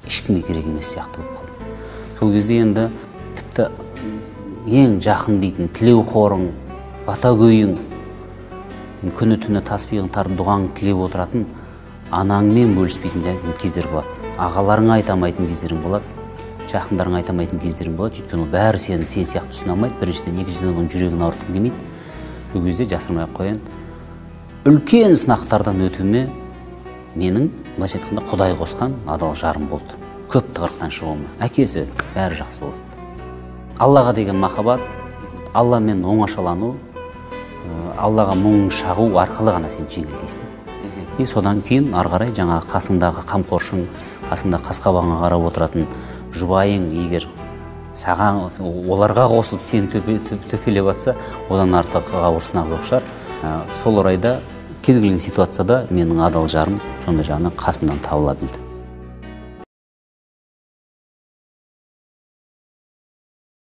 ешкімге керек емес сияқты болып қалды. Сол кезде енді тіпті ең жақын дейтін тілеуқорың, батагөйің, күні түні тасбиғын тартып дұғаң тілеп отыратын анаңмен бөліспейтін кездер болады. Ағаларыңа айтамайтын кездерің болады, жақындарыңа айтамайтын кездерің болады. Өйткені ол бәрі сен сияқты түсіне алмайды. Біріншіден, екіншіден оның жүрегін ауыртқың келмейді. Сол кезде жасырмай ақ қояйын, үлкен сынақтардан өтуіме менің былайша айтқанда Құдай қосқан адал жарым болды. Көп тығырықтан шығуыма. Әкесі бәрі жақсы болды. Аллаға деген махаббат, Алламен оңашалану, Аллаға мұңын шағу арқылы ғана сен жеңілдейсің. И содан кейін ары қарай жаңағы қасыңдағы қамқоршың, қасында қас-қабағыңа қарап отыратын жұбайың егер саған оларға қосып сені төпелеп жатса, одан артық ауыр сынақ жоқ шығар. Сол орайда кез келген ситуацияда менің адал жарым сондай жағынан қасымнан табыла білді.